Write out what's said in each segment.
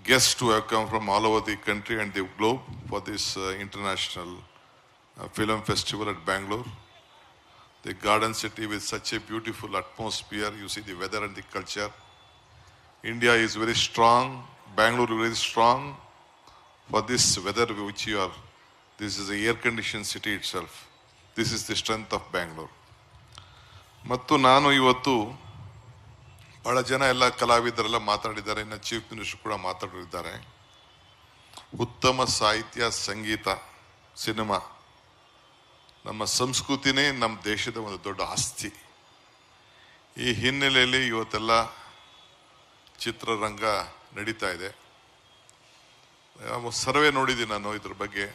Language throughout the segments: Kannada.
guests who have come from all over the country and the globe for this international film festival at Bangalore. The garden city with such a beautiful atmosphere. You see the weather and the culture. India is very strong. Bangalore is very strong for this weather which you are. This is a air-conditioned city itself. This is the strength of Bangalore. ಮತ್ತು ನಾನು ಇವತ್ತು ಬಹಳ ಜನ ಎಲ್ಲ ಕಲಾವಿದರೆಲ್ಲ ಮಾತಾಡಿದ್ದಾರೆ, ಇನ್ನು ಚೀಫ್ ಮಿನಿಸ್ಟರ್ ಕೂಡ ಮಾತಾಡಿದ್ದಾರೆ. ಉತ್ತಮ ಸಾಹಿತ್ಯ, ಸಂಗೀತ, ಸಿನಿಮಾ, ನಮ್ಮ ಸಂಸ್ಕೃತಿನೇ ನಮ್ಮ ದೇಶದ ಒಂದು ದೊಡ್ಡ ಆಸ್ತಿ. ಈ ಹಿನ್ನೆಲೆಯಲ್ಲಿ ಇವತ್ತೆಲ್ಲ ಚಿತ್ರರಂಗ ನಡೀತಾ ಇದೆ. ಸರ್ವೆ ನೋಡಿದ್ದೀನಿ ನಾನು ಇದ್ರ ಬಗ್ಗೆ.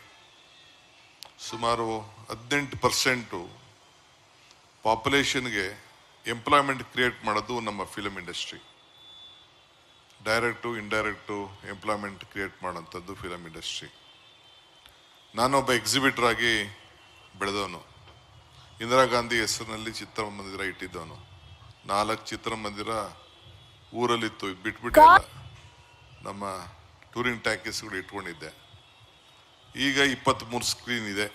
ಸುಮಾರು 18% ಪಾಪ್ಯುಲೇಷನ್ಗೆ ಎಂಪ್ಲಾಯ್ಮೆಂಟ್ ಕ್ರಿಯೇಟ್ ಮಾಡೋದು ನಮ್ಮ film industry. Direct indirect employment create ಮಾಡೋಂಥದ್ದು ಫಿಲಮ್ ಇಂಡಸ್ಟ್ರಿ. ನಾನೊಬ್ಬ ಎಕ್ಸಿಬಿಟರ್ ಆಗಿ ಬೆಳೆದವನು. ಇಂದಿರಾ ಗಾಂಧಿ ಹೆಸರಿನಲ್ಲಿ ಚಿತ್ರಮಂದಿರ ಇಟ್ಟಿದ್ದವನು. 4 ಚಿತ್ರಮಂದಿರ ಊರಲ್ಲಿತ್ತು, ಬಿಟ್ಬಿಟ್ಟಿಲ್ಲ. ನಮ್ಮ ಟೂರಿಂಗ್ ಟ್ಯಾಕೀಸ್ಗಳು ಇಟ್ಕೊಂಡಿದ್ದೆ. ಈಗ 23 ಸ್ಕ್ರೀನ್ ಇದೆ.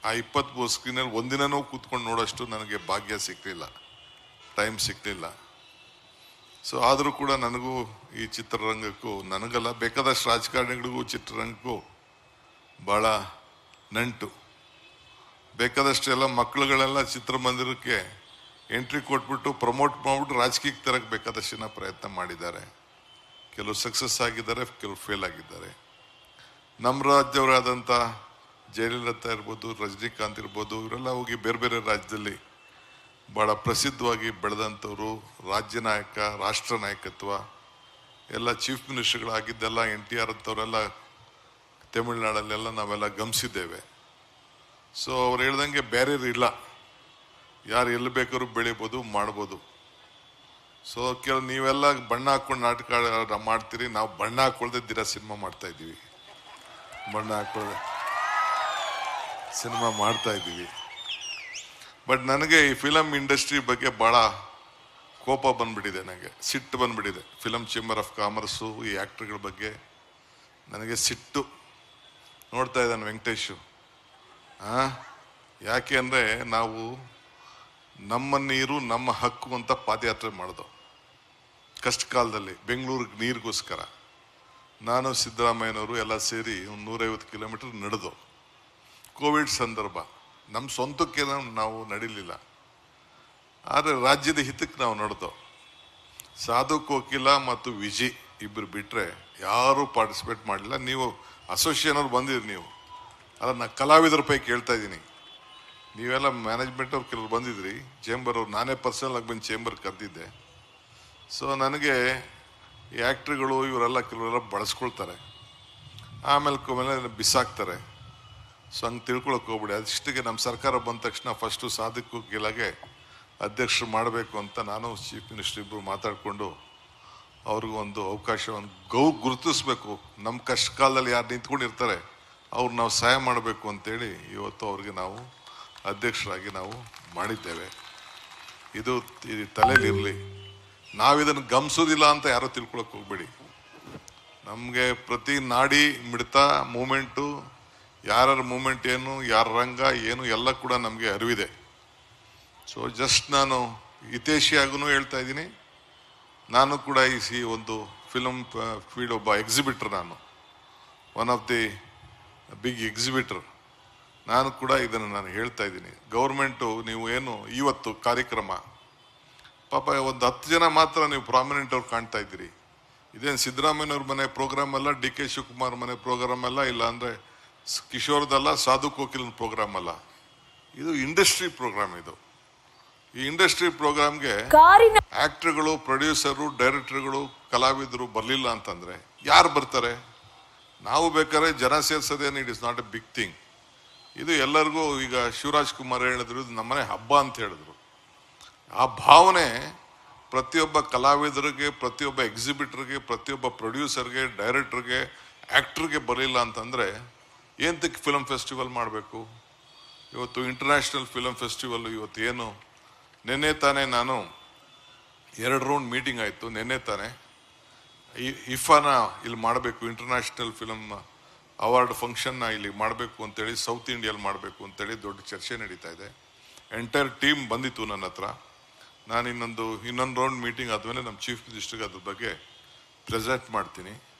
ಆ 23 ಸ್ಕ್ರೀನಲ್ಲಿ ಒಂದಿನನೂ ಕೂತ್ಕೊಂಡು ನೋಡೋಷ್ಟು ನನಗೆ ಭಾಗ್ಯ ಸಿಕ್ಕಲಿಲ್ಲ, ಟೈಮ್ ಸಿಕ್ಕಲಿಲ್ಲ. ಸೊ ಆದರೂ ಕೂಡ ನನಗೂ ಈ ಚಿತ್ರರಂಗಕ್ಕೂ, ನನಗಲ್ಲ ಬೇಕಾದಷ್ಟು ರಾಜಕಾರಣಿಗಳಿಗೂ ಚಿತ್ರರಂಗಕ್ಕೂ ಭಾಳ ನಂಟು. ಬೇಕಾದಷ್ಟು ಎಲ್ಲ ಮಕ್ಕಳುಗಳೆಲ್ಲ ಚಿತ್ರಮಂದಿರಕ್ಕೆ ಎಂಟ್ರಿ ಕೊಟ್ಬಿಟ್ಟು ಪ್ರಮೋಟ್ ಮಾಡಿಬಿಟ್ಟು ರಾಜಕೀಯಕ್ಕೆ ತರಕ್ಕೆ ಬೇಕಾದಷ್ಟು ಜನ ಪ್ರಯತ್ನ ಮಾಡಿದ್ದಾರೆ. ಕೆಲವು ಸಕ್ಸಸ್ ಆಗಿದ್ದಾರೆ, ಕೆಲವು ಫೇಲ್ ಆಗಿದ್ದಾರೆ. ನಮ್ಮ ರಾಜ್ಯವರಾದಂಥ ಜಯಲಲಿತಾ ಇರ್ಬೋದು, ರಜನಿಕಾಂತ್ ಇರ್ಬೋದು, ಇವರೆಲ್ಲ ಹೋಗಿ ಬೇರೆ ಬೇರೆ ರಾಜ್ಯದಲ್ಲಿ ಭಾಳ ಪ್ರಸಿದ್ಧವಾಗಿ ಬೆಳೆದಂಥವ್ರು. ರಾಜ್ಯ ನಾಯಕ, ರಾಷ್ಟ್ರ ನಾಯಕತ್ವ ಎಲ್ಲ ಚೀಫ್ ಮಿನಿಸ್ಟರ್ಗಳಾಗಿದ್ದೆಲ್ಲ NTR ಅಂಥವರೆಲ್ಲ ತಮಿಳ್ನಾಡಲ್ಲೆಲ್ಲ ನಾವೆಲ್ಲ ಗಮನಿಸಿದ್ದೇವೆ. ಸೊ ಅವ್ರು ಹೇಳ್ದಂಗೆ ಬ್ಯಾರಿಯರ್ ಇಲ್ಲ, ಯಾರು ಎಲ್ಲಿ ಬೇಕಾದ್ರೂ ಬೆಳಿಬೋದು, ಮಾಡ್ಬೋದು. ಸೊ ನೀವೆಲ್ಲ ಬಣ್ಣ ಹಾಕ್ಕೊಂಡು ನಾಟಕ ಮಾಡ್ತೀರಿ, ನಾವು ಬಣ್ಣ ಹಾಕೊಳ್ದೆ ದಿನ ಸಿನಿಮಾ ಮಾಡ್ತಾ ಇದ್ದೀವಿ. ಬಣ್ಣ ಹಾಕೊಳ್ಳದೆ ಸಿನಿಮಾ ಮಾಡ್ತಾ ಇದ್ದೀವಿ. ಬಟ್ ನನಗೆ ಈ ಫಿಲಮ್ ಇಂಡಸ್ಟ್ರಿ ಬಗ್ಗೆ ಭಾಳ ಕೋಪ ಬಂದ್ಬಿಟ್ಟಿದೆ, ನನಗೆ ಸಿಟ್ಟು ಬಂದ್ಬಿಟ್ಟಿದೆ. ಫಿಲಮ್ ಚೇಂಬರ್ ಆಫ್ ಕಾಮರ್ಸು, ಈ ಆ್ಯಕ್ಟ್ರ್ಗಳ ಬಗ್ಗೆ ನನಗೆ ಸಿಟ್ಟು. ನೋಡ್ತಾ ಇದ್ದಾನೆ ವೆಂಕಟೇಶು. ಯಾಕೆ ಅಂದರೆ ನಾವು ನಮ್ಮ ನೀರು ನಮ್ಮ ಹಕ್ಕು ಅಂತ ಪಾದಯಾತ್ರೆ ಮಾಡಿದೋ ಕಷ್ಟ ಕಾಲದಲ್ಲಿ ಬೆಂಗಳೂರಿಗೆ ನೀರಿಗೋಸ್ಕರ. ನಾನು ಸಿದ್ದರಾಮಯ್ಯನವರು ಎಲ್ಲ ಸೇರಿ 150 ಕಿಲೋಮೀಟರ್ ನಡೆದು. ಕೋವಿಡ್ ಸಂದರ್ಭ, ನಮ್ಮ ಸ್ವಂತಕ್ಕೆ ನಾವು ನಡೀಲಿಲ್ಲ, ಆದರೆ ರಾಜ್ಯದ ಹಿತಕ್ಕೆ ನಾವು ನಡೆದೋ. ಸಾಧು ಕೋಕಿಲ ಮತ್ತು ವಿಜಿ ಇಬ್ಬರು ಬಿಟ್ಟರೆ ಯಾರೂ ಪಾರ್ಟಿಸಿಪೇಟ್ ಮಾಡಲಿಲ್ಲ. ನೀವು ಅಸೋಸಿಯೇಷನ್ ಅವ್ರು ಬಂದಿರಿ, ನೀವು ಅಲ್ಲ, ನಾನು ಕಲಾವಿದರ ಪೈಕಿ ಕೇಳ್ತಾ ಇದ್ದೀನಿ. ನೀವೆಲ್ಲ ಮ್ಯಾನೇಜ್ಮೆಂಟ್ ಅವ್ರು ಕೆಲವ್ರು ಬಂದಿದ್ರಿ, ಚೇಂಬರ್ ಅವ್ರು. ನಾನೇ ಪರ್ಸನಲ್ ಆಗಿ ಬಂದು ಚೇಂಬರ್ ಕರೆದಿದ್ದೆ. ಸೊ ನನಗೆ ಈ ಆ್ಯಕ್ಟ್ರಿಗಳು ಇವರೆಲ್ಲ ಕೆಲವರೆಲ್ಲ ಬಳಸ್ಕೊಳ್ತಾರೆ, ಆಮೇಲೆ ಬಿಸಾಕ್ತಾರೆ. ಸೊ ಹಂಗೆ ತಿಳ್ಕೊಳಕ್ಕೆ ಹೋಗ್ಬಿಡಿ. ಅದಿಷ್ಟಿಗೆ ನಮ್ಮ ಸರ್ಕಾರ ಬಂದ ತಕ್ಷಣ ಫಸ್ಟು ಸಾಧಕು ಗೆಲಾಗೆ ಅಧ್ಯಕ್ಷರು ಮಾಡಬೇಕು ಅಂತ ನಾನು ಚೀಫ್ ಮಿನಿಸ್ಟರ್ ಇಬ್ಬರು ಮಾತಾಡಿಕೊಂಡು ಅವ್ರಿಗೂ ಒಂದು ಅವಕಾಶವನ್ನು ಗುರುತಿಸ್ಬೇಕು. ನಮ್ಮ ಕಷ್ಟ ಕಾಲದಲ್ಲಿ ಯಾರು ನಿಂತ್ಕೊಂಡಿರ್ತಾರೆ ಅವ್ರು ನಾವು ಸಹಾಯ ಮಾಡಬೇಕು ಅಂತೇಳಿ ಇವತ್ತು ಅವ್ರಿಗೆ ನಾವು ಅಧ್ಯಕ್ಷರಾಗಿ ನಾವು ಮಾಡಿದ್ದೇವೆ. ಇದು ತಲೆಯಲ್ಲಿರಲಿ. ನಾವಿದನ್ನು ಗಮನಿಸೋದಿಲ್ಲ ಅಂತ ಯಾರೂ ತಿಳ್ಕೊಳಕ್ಕೆ ಹೋಗ್ಬೇಡಿ. ನಮಗೆ ಪ್ರತಿ ನಾಡಿ ಮಿಡ್ತ ಮೂಮೆಂಟು, ಯಾರ ಮೂಮೆಂಟ್ ಏನು, ಯಾರ ರಂಗ ಏನು ಎಲ್ಲ ಕೂಡ ನಮಗೆ ಅರಿವಿದೆ. ಸೊ ಜಸ್ಟ್ ನಾನು ಹಿತೈಷಿಯಾಗೂ ಹೇಳ್ತಾ ಇದ್ದೀನಿ. ನಾನು ಕೂಡ ಈ ಒಂದು ಫಿಲಮ್ ಫೀಲ್ಡ್ ಒಬ್ಬ ಎಕ್ಸಿಬಿಟರ್, ನಾನು one of the big exhibitor. ನಾನು ಕೂಡ ಇದನ್ನು ನಾನು ಹೇಳ್ತಾ ಇದ್ದೀನಿ. ಗೌರ್ಮೆಂಟು ನೀವು ಏನು ಇವತ್ತು ಕಾರ್ಯಕ್ರಮ ಪಾಪ ಒಂದು 10 ಜನ ಮಾತ್ರ ನೀವು ಪ್ರಾಮಿನೆಂಟ್ ಅವ್ರು ಕಾಣ್ತಾ ಇದ್ದೀರಿ. ಇದೇನು ಸಿದ್ದರಾಮಯ್ಯವ್ರ ಮನೆ ಪ್ರೋಗ್ರಾಮ್ ಅಲ್ಲ, DK ಶಿವಕುಮಾರ್ ಮನೆ ಪ್ರೋಗ್ರಾಮ್ ಅಲ್ಲ, ಇಲ್ಲ ಅಂದರೆ ಕಿಶೋರ್ದಲ್ಲ, ಸಾಧು ಕೋಕಿಲನ್ ಪ್ರೋಗ್ರಾಮ್ ಅಲ್ಲ. ಇದು ಇಂಡಸ್ಟ್ರಿ ಪ್ರೋಗ್ರಾಮ್. ಇದು ಈ ಇಂಡಸ್ಟ್ರಿ ಪ್ರೋಗ್ರಾಮ್ಗೆ ಆಕ್ಟರ್ಗಳು, ಪ್ರೊಡ್ಯೂಸರು, ಡೈರೆಕ್ಟರ್ಗಳು, ಕಲಾವಿದರು ಬರಲಿಲ್ಲ ಅಂತಂದರೆ ಯಾರು ಬರ್ತಾರೆ? ನಾವು ಬೇಕಾದ್ರೆ ಜನ ಸೇರ್ಸೋದೇನು, it is not a big thing. ಇದು ಎಲ್ಲರಿಗೂ, ಈಗ ಶಿವರಾಜ್ ಕುಮಾರ್ ಹೇಳಿದ್ರು ಇದು ನಮ್ಮನೆ ಹಬ್ಬ ಅಂತ ಹೇಳಿದ್ರು. ಆ ಭಾವನೆ ಪ್ರತಿಯೊಬ್ಬ ಕಲಾವಿದರಿಗೆ, ಪ್ರತಿಯೊಬ್ಬ ಎಕ್ಸಿಬಿಟರ್ಗೆ, ಪ್ರತಿಯೊಬ್ಬ ಪ್ರೊಡ್ಯೂಸರ್ಗೆ, ಡೈರೆಕ್ಟರ್ಗೆ, ಆ್ಯಕ್ಟ್ರಿಗೆ ಬರಲಿಲ್ಲ ಅಂತಂದರೆ ಏನಕ್ಕೆ ಫಿಲಮ್ ಫೆಸ್ಟಿವಲ್ ಮಾಡಬೇಕು? ಇವತ್ತು ಇಂಟರ್ನ್ಯಾಷನಲ್ ಫಿಲಮ್ ಫೆಸ್ಟಿವಲ್ ಇವತ್ತು ಏನು ನಿನ್ನೆ ತಾನೇ ನಾನು 2 ರೌಂಡ್ ಮೀಟಿಂಗ್ ಆಯಿತು. ನಿನ್ನೆ ತಾನೇ ಇಫಾನ ಇಲ್ಲಿ ಮಾಡಬೇಕು, ಇಂಟರ್ನ್ಯಾಷನಲ್ ಫಿಲಮ್ ಅವಾರ್ಡ್ ಫಂಕ್ಷನ್ನ ಇಲ್ಲಿ ಮಾಡಬೇಕು ಅಂತೇಳಿ, ಸೌತ್ ಇಂಡಿಯಲ್ಲಿ ಮಾಡಬೇಕು ಅಂತೇಳಿ ದೊಡ್ಡ ಚರ್ಚೆ ನಡೀತಾ ಇದೆ. ಎಂಟೈರ್ ಟೀಮ್ ಬಂದಿತ್ತು ನನ್ನ ಹತ್ರ. ನಾನು ಇನ್ನೊಂದು ರೌಂಡ್ ಮೀಟಿಂಗ್ ಆದಮೇಲೆ ನಮ್ಮ ಚೀಫ್ ಮಿನಿಸ್ಟರ್ಗೆ ಅದ್ರ ಬಗ್ಗೆ ಪ್ರೆಸೆಂಟ್ ಮಾಡ್ತೀನಿ.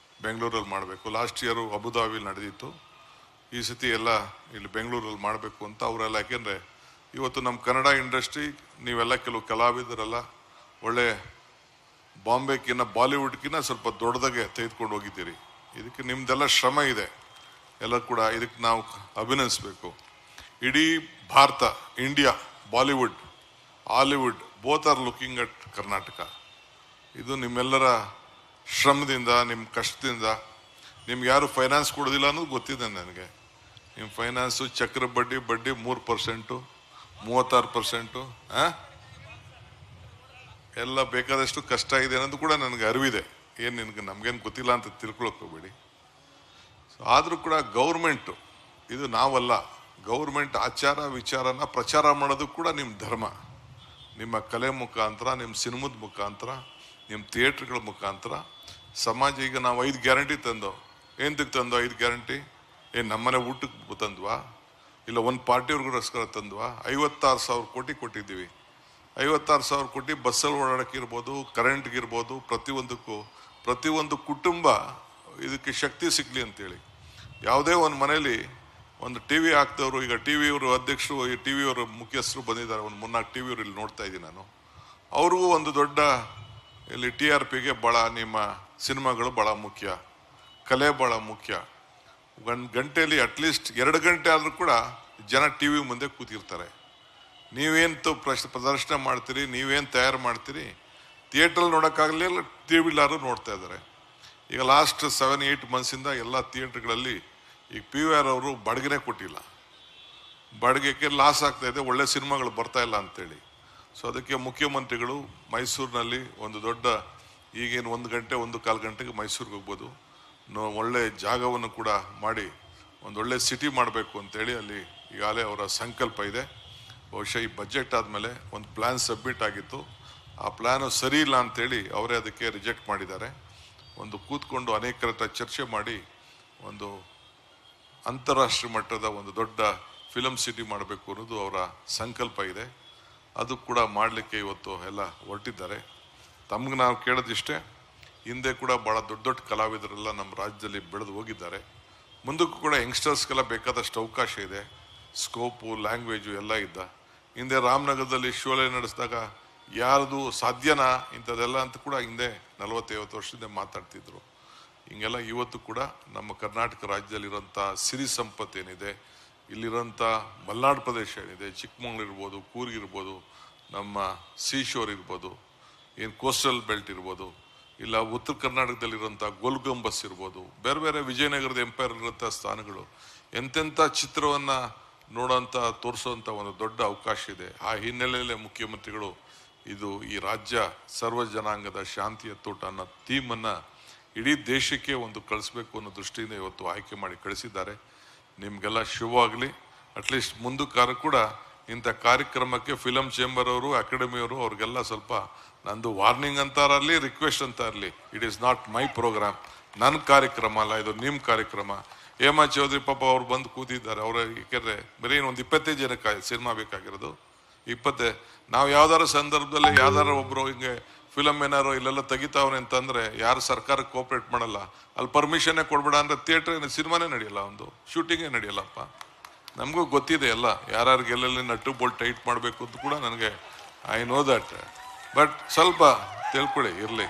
ಬೆಂಗಳೂರಲ್ಲಿ ಮಾಡಬೇಕು. ಲಾಸ್ಟ್ ಇಯರು ಅಬುದಾಬಿಲಿ ನಡೆದಿತ್ತು. ಈ ಸತಿ ಎಲ್ಲ ಇಲ್ಲಿ ಬೆಂಗಳೂರಲ್ಲಿ ಮಾಡಬೇಕು ಅಂತ ಅವರೆಲ್ಲ. ಯಾಕೆಂದರೆ ಇವತ್ತು ನಮ್ಮ ಕನ್ನಡ ಇಂಡಸ್ಟ್ರಿ ನೀವೆಲ್ಲ ಕೆಲವು ಕಲಾವಿದರೆಲ್ಲ ಒಳ್ಳೆ ಬಾಂಬೆಗಿನ್ನ ಬಾಲಿವುಡ್ಗಿನ್ನ ಸ್ವಲ್ಪ ದೊಡ್ಡದಾಗೆ ತೆಗೆದುಕೊಂಡು ಹೋಗಿದ್ದೀರಿ. ಇದಕ್ಕೆ ನಿಮ್ದೆಲ್ಲ ಶ್ರಮ ಇದೆ, ಎಲ್ಲ ಕೂಡ ಇದಕ್ಕೆ ನಾವು ಅಭಿನಂದಿಸಬೇಕು. ಇಡೀ Bharat, India, Bollywood, Hollywood both are looking at Karnataka. ಇದು ನಿಮ್ಮೆಲ್ಲರ ಶ್ರಮದಿಂದ, ನಿಮ್ಮ ಕಷ್ಟದಿಂದ. ನಿಮ್ಗೆ ಯಾರು ಫೈನಾನ್ಸ್ ಕೊಡೋದಿಲ್ಲ ಅನ್ನೋದು ಗೊತ್ತಿದೆ ನನಗೆ. ನಿಮ್ಮ ಫೈನಾನ್ಸು ಚಕ್ರ ಬಡ್ಡಿ 3%, 36%, ಎಲ್ಲ ಬೇಕಾದಷ್ಟು ಕಷ್ಟ ಇದೆ ಅನ್ನೋದು ಕೂಡ ನನಗೆ ಅರಿವಿದೆ. ಏನು ನಮಗೇನು ಗೊತ್ತಿಲ್ಲ ಅಂತ ತಿಳ್ಕೊಳಕ್ಕೆ ಹೋಗ್ಬೇಡಿ. ಆದರೂ ಕೂಡ ಗೌರ್ಮೆಂಟು, ಇದು ನಾವಲ್ಲ, ಗೌರ್ಮೆಂಟ್ ಆಚಾರ ವಿಚಾರನ ಪ್ರಚಾರ ಮಾಡೋದು ಕೂಡ ನಿಮ್ಮ ಧರ್ಮ. ನಿಮ್ಮ ಕಲೆ ಮುಖಾಂತರ, ನಿಮ್ಮ ಸಿನಿಮಾದ ಮುಖಾಂತರ, ನಿಮ್ಮ ಥಿಯೇಟ್ರ್ಗಳ ಮುಖಾಂತರ ಸಮಾಜ. ಈಗ ನಾವು 5 ಗ್ಯಾರಂಟಿ ತಂದೋ. ಏನಕ್ಕೆ ತಂದೋ 5 ಗ್ಯಾರಂಟಿ? ನಮ್ಮನೆ ಊಟಕ್ಕೆ ತಂದ್ವಾ? ಇಲ್ಲ ಒಂದು ಪಾರ್ಟಿಯವ್ರಿಗೋಸ್ಕರ ತಂದ್ವಾ? 56,000 ಕೋಟಿ ಕೊಟ್ಟಿದ್ದೀವಿ. 56,000 ಕೋಟಿ ಬಸ್ಸಲ್ಲಿ ಓಡಾಡೋಕ್ಕಿರ್ಬೋದು, ಕರೆಂಟ್ಗಿರ್ಬೋದು, ಪ್ರತಿಯೊಂದು ಕುಟುಂಬ ಇದಕ್ಕೆ ಶಕ್ತಿ ಸಿಗಲಿ ಅಂತೇಳಿ. ಯಾವುದೇ ಒಂದು ಮನೇಲಿ ಒಂದು ಟಿ ವಿ ಹಾಕ್ದವರು, ಈಗ ಟಿ ವಿಯವರು ಅಧ್ಯಕ್ಷರು, ಈ ಟಿ ವಿಯವರು ಮುಖ್ಯಸ್ಥರು ಬಂದಿದ್ದಾರೆ. ಒಂದು 3-4 ಟಿ ವಿಯವರು ಇಲ್ಲಿ ನೋಡ್ತಾ ಇದ್ದೀನಿ ನಾನು. ಅವ್ರಿಗೂ ಒಂದು ದೊಡ್ಡ ಇಲ್ಲಿ TRPಗೆ ಭಾಳ ನಿಮ್ಮ ಸಿನಿಮಾಗಳು ಭಾಳ ಮುಖ್ಯ, ಕಲೆ ಭಾಳ ಮುಖ್ಯ. ಗಂಟೆಯಲ್ಲಿ ಅಟ್ಲೀಸ್ಟ್ 2 ಗಂಟೆ ಆದರೂ ಕೂಡ ಜನ ಟಿ ವಿ ಮುಂದೆ ಕೂತಿರ್ತಾರೆ. ನೀವೇನು ಪ್ರದರ್ಶನ ಮಾಡ್ತೀರಿ, ನೀವೇನು ತಯಾರು ಮಾಡ್ತೀರಿ, ಥಿಯೇಟ್ರಲ್ಲಿ ನೋಡೋಕ್ಕಾಗಲಿಲ್ಲ, ಟಿ ವಿಲಾರು ನೋಡ್ತಾ ಇದ್ದಾರೆ. ಈಗ ಲಾಸ್ಟ್ 7-8 ಮಂತ್ಸಿಂದ ಎಲ್ಲ ಥಿಯೇಟ್ರ್ಗಳಲ್ಲಿ ಈಗ PVR ಅವರು ಬಾಡಿಗೆನೇ ಕೊಟ್ಟಿಲ್ಲ. ಬಾಡಿಗೆಗೆ ಲಾಸ್ ಆಗ್ತಾಯಿದೆ, ಒಳ್ಳೆ ಸಿನಿಮಾಗಳು ಬರ್ತಾ ಇಲ್ಲ ಅಂತೇಳಿ. ಸೊ ಅದಕ್ಕೆ ಮುಖ್ಯಮಂತ್ರಿಗಳು ಮೈಸೂರಿನಲ್ಲಿ ಒಂದು ದೊಡ್ಡ, ಈಗೇನು 1 ಗಂಟೆ 1-1/4 ಗಂಟೆಗೆ ಮೈಸೂರಿಗೆ ಹೋಗ್ಬೋದು, ಒಳ್ಳೆ ಜಾಗವನ್ನು ಕೂಡ ಮಾಡಿ ಒಂದೊಳ್ಳೆ ಸಿಟಿ ಮಾಡಬೇಕು ಅಂತೇಳಿ ಅಲ್ಲಿ ಈಗಾಗಲೇ ಅವರ ಸಂಕಲ್ಪ ಇದೆ. ಬಹುಶಃ ಈ ಬಜೆಟ್ ಆದಮೇಲೆ ಒಂದು ಪ್ಲ್ಯಾನ್ ಸಬ್ಮಿಟ್ ಆಗಿತ್ತು. ಆ ಪ್ಲ್ಯಾನು ಸರಿ ಇಲ್ಲ ಅಂತೇಳಿ ಅವರೇ ಅದಕ್ಕೆ ರಿಜೆಕ್ಟ್ ಮಾಡಿದ್ದಾರೆ. ಒಂದು ಕೂತ್ಕೊಂಡು ಅನೇಕರ ಹತ್ರ ಚರ್ಚೆ ಮಾಡಿ ಒಂದು ಅಂತಾರಾಷ್ಟ್ರೀಯ ಮಟ್ಟದ ಒಂದು ದೊಡ್ಡ ಫಿಲಮ್ ಸಿಟಿ ಮಾಡಬೇಕು ಅನ್ನೋದು ಅವರ ಸಂಕಲ್ಪ ಇದೆ. ಅದು ಕೂಡ ಮಾಡಲಿಕ್ಕೆ ಇವತ್ತು ಎಲ್ಲ ಹೊರಟಿದ್ದಾರೆ. ತಮ್ಗೆ ನಾವು ಕೇಳೋದಿಷ್ಟೇ, ಹಿಂದೆ ಕೂಡ ಭಾಳ ದೊಡ್ಡ ಕಲಾವಿದರೆಲ್ಲ ನಮ್ಮ ರಾಜ್ಯದಲ್ಲಿ ಬೆಳೆದು ಹೋಗಿದ್ದಾರೆ. ಮುಂದಕ್ಕೂ ಕೂಡ ಯಂಗ್ಸ್ಟರ್ಸ್ಗೆಲ್ಲ ಬೇಕಾದಷ್ಟು ಅವಕಾಶ ಇದೆ, ಸ್ಕೋಪು, ಲ್ಯಾಂಗ್ವೇಜು ಎಲ್ಲ ಇದ್ದ. ಹಿಂದೆ ರಾಮನಗರದಲ್ಲಿ ಶೋಲೆ ನಡೆಸಿದಾಗ ಯಾರ್ದು ಸಾಧ್ಯನಾ ಇಂಥದ್ದೆಲ್ಲ ಅಂತ ಕೂಡ ಹಿಂದೆ 40-50 ವರ್ಷದಿಂದ ಮಾತಾಡ್ತಿದ್ರು. ಹಿಂಗೆಲ್ಲ ಇವತ್ತು ಕೂಡ ನಮ್ಮ ಕರ್ನಾಟಕ ರಾಜ್ಯದಲ್ಲಿರೋಂಥ ಸಿರಿ ಸಂಪತ್ತೇನಿದೆ, ಇಲ್ಲಿರೋಂಥ ಮಲೆನಾಡು ಪ್ರದೇಶ ಏನಿದೆ, ಚಿಕ್ಕಮಗಳೂರು ಇರ್ಬೋದು, ಕೂರ್ಗ್ ಇರ್ಬೋದು, ನಮ್ಮ ಸೀಶೋರ್ ಇರ್ಬೋದು, ಏನು ಕೋಸ್ಟಲ್ ಬೆಲ್ಟ್ ಇರ್ಬೋದು, ಇಲ್ಲ ಉತ್ತರ ಕರ್ನಾಟಕದಲ್ಲಿರೋಂಥ ಗೋಲ್ಗುಂಬಸ್ ಇರ್ಬೋದು, ಬೇರೆ ಬೇರೆ ವಿಜಯನಗರದ ಎಂಪೈರ್ ಇರೋಂಥ ಸ್ಥಾನಗಳು, ಎಂತೆಂಥ ಚಿತ್ರವನ್ನು ನೋಡೋಂಥ ತೋರಿಸೋಂಥ ಒಂದು ದೊಡ್ಡ ಅವಕಾಶ ಇದೆ. ಆ ಹಿನ್ನೆಲೆಯಲ್ಲೇ ಮುಖ್ಯಮಂತ್ರಿಗಳು ಈ ರಾಜ್ಯ ಸರ್ವ ಜನಾಂಗದ ಶಾಂತಿಯ ತೋಟ ಅನ್ನೋ ಥೀಮನ್ನು ಇಡೀ ದೇಶಕ್ಕೆ ಒಂದು ಕಳಿಸ್ಬೇಕು ಅನ್ನೋ ದೃಷ್ಟಿಯಿಂದ ಇವತ್ತು ಆಯ್ಕೆ ಮಾಡಿ ಕಳಿಸಿದ್ದಾರೆ. ನಿಮಗೆಲ್ಲ ಶುಭವಾಗಲಿ. ಅಟ್ಲೀಸ್ಟ್ ಮುಂದಕ್ಕಾರು ಕೂಡ ಇಂಥ ಕಾರ್ಯಕ್ರಮಕ್ಕೆ ಫಿಲಮ್ ಚೇಂಬರ್ ಅವರು, ಅಕಾಡೆಮಿಯವರು, ಅವ್ರಿಗೆಲ್ಲ ಸ್ವಲ್ಪ ನಂದು ವಾರ್ನಿಂಗ್ ಅಂತಾರಲ್ಲಿ, ರಿಕ್ವೆಸ್ಟ್ ಅಂತ ಇರಲಿ. It is not my programme, ನನ್ನ ಕಾರ್ಯಕ್ರಮ ಅಲ್ಲ, ಇದು ನಿಮ್ಮ ಕಾರ್ಯಕ್ರಮ. ಹೇಮಾ ಚೌಧರಿ ಪಾಪ ಅವ್ರು ಬಂದು ಕೂತಿದ್ದಾರೆ. ಅವ್ರ ಯಾಕೆಂದರೆ ಬರೀ ಒಂದು 25 ಜನಕ್ಕೆ ಸಿನಿಮಾ ಬೇಕಾಗಿರೋದು. 20 ನಾವು ಯಾವ್ದಾರ ಸಂದರ್ಭದಲ್ಲಿ ಯಾವ್ದಾರ ಒಬ್ಬರು ಹಿಂಗೆ ಫಿಲಮ್ ಏನಾರು ಇಲ್ಲೆಲ್ಲ ತೆಗಿತಾವ್ರೆ ಅಂತಂದರೆ ಯಾರು ಸರ್ಕಾರಕ್ಕೆ ಕೋಆಪ್ರೇಟ್ ಮಾಡಲ್ಲ. ಅಲ್ಲಿ ಪರ್ಮಿಷನ್ನೇ ಕೊಡ್ಬೇಡ ಅಂದರೆ ಥಿಯೇಟ್ರ್ ಸಿನಿಮಾನೇ ನಡೆಯಲ್ಲ, ಒಂದು ಶೂಟಿಂಗೇ ನಡೆಯಲ್ಲಪ್ಪ. ನಮಗೂ ಗೊತ್ತಿದೆ ಎಲ್ಲ, ಯಾರ್ಯಾರಿಗೆ ಎಲ್ಲೆಲ್ಲಿ ನಟ್ಟು ಬೋಲ್ಟ್ ಟೈಟ್ ಮಾಡಬೇಕು ಅಂತ ಕೂಡ ನನಗೆ ಐ ನೋ ದಟ್. ಬಟ್ ಸ್ವಲ್ಪ ತಿಳ್ಕೊಳ್ಳಿ, ಇರಲಿ.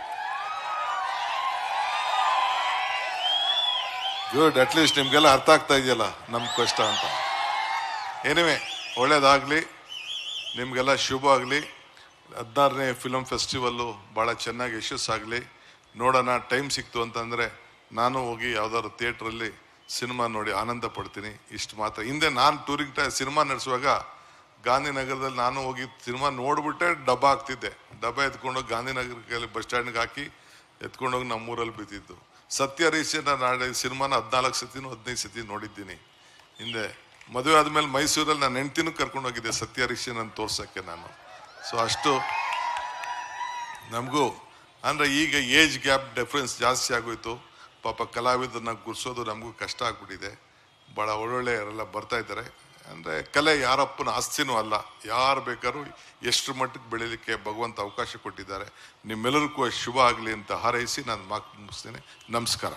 ಗುಡ್, ಅಟ್ಲೀಸ್ಟ್ ನಿಮಗೆಲ್ಲ ಅರ್ಥ ಆಗ್ತಾ ಇದೆಯಲ್ಲ ನಮ್ಮ ಕಷ್ಟ ಅಂತ. ಏನಿವೆ, ಒಳ್ಳೇದಾಗಲಿ, ನಿಮಗೆಲ್ಲ ಶುಭ ಆಗಲಿ. 16ನೇ ಫಿಲಮ್ ಫೆಸ್ಟಿವಲ್ಲು ಭಾಳ ಚೆನ್ನಾಗಿ ಯಶಸ್ಸಾಗಲಿ. ನೋಡೋಣ, ಟೈಮ್ ಸಿಕ್ತು ಅಂತಂದರೆ ನಾನು ಹೋಗಿ ಯಾವುದಾದ್ರು ಥಿಯೇಟ್ರಲ್ಲಿ ಸಿನಿಮಾ ನೋಡಿ ಆನಂದ ಪಡ್ತೀನಿ. ಇಷ್ಟು ಮಾತ್ರ. ಹಿಂದೆ ನಾನು ಟೂರಿಂಗ್ ಸಿನಿಮಾ ನಡೆಸುವಾಗ ಗಾಂಧಿನಗರದಲ್ಲಿ ನಾನು ಹೋಗಿ ಸಿನಿಮಾ ನೋಡ್ಬಿಟ್ಟೆ ಡಬ್ಬ ಹಾಕ್ತಿದ್ದೆ. ಡಬ್ಬ ಎತ್ಕೊಂಡೋಗಿ ಗಾಂಧಿನಗರಕ್ಕೆ ಬಸ್ ಸ್ಟ್ಯಾಂಡ್ಗೆ ಹಾಕಿ ಎತ್ಕೊಂಡೋಗಿ ನಮ್ಮೂರಲ್ಲಿ ಬಿದ್ದಿದ್ದು. ಸತ್ಯ ಹರಿಶ್ಚಂದ್ರ ನಾಳೆ ಸಿನಿಮಾನ 14 ಸತಿನೂ 15 ಸತಿ ನೋಡಿದ್ದೀನಿ. ಹಿಂದೆ ಮದುವೆ ಆದಮೇಲೆ ಮೈಸೂರಲ್ಲಿ ನಾನು ಹೆಂಡ್ತಿನೂ ಕರ್ಕೊಂಡೋಗಿದ್ದೆ ಸತ್ಯ ಹರಿಶ್ಚಂದ್ರನ್ ತೋರ್ಸೋಕ್ಕೆ ನಾನು. ಸೊ ಅಷ್ಟು ನಮಗೂ ಅಂದರೆ ಈಗ ಏಜ್ ಗ್ಯಾಪ್ ಡಿಫ್ರೆನ್ಸ್ ಜಾಸ್ತಿ ಆಗೋಯ್ತು. ಪಾಪ ಕಲಾವಿದರನ್ನ ಗುರ್ಸೋದು ನಮಗೂ ಕಷ್ಟ ಆಗ್ಬಿಟ್ಟಿದೆ. ಭಾಳ ಒಳ್ಳೊಳ್ಳೆಯವರೆಲ್ಲ ಬರ್ತಾ ಇದ್ದಾರೆ. ಅಂದರೆ ಕಲೆ ಯಾರಪ್ಪನ ಆಸ್ತಿನೂ ಅಲ್ಲ, ಯಾರು ಬೇಕಾದ್ರೂ ಎಷ್ಟು ಮಟ್ಟಕ್ಕೆ ಬೆಳೀಲಿಕ್ಕೆ ಭಗವಂತ ಅವಕಾಶ ಕೊಟ್ಟಿದ್ದಾರೆ. ನಿಮ್ಮೆಲ್ಲರಿಗೂ ಶುಭ ಆಗಲಿ ಅಂತ ಹಾರೈಸಿ ನಾನು ಮಾತು ಮುಗಿಸ್ತೇನೆ. ನಮಸ್ಕಾರ.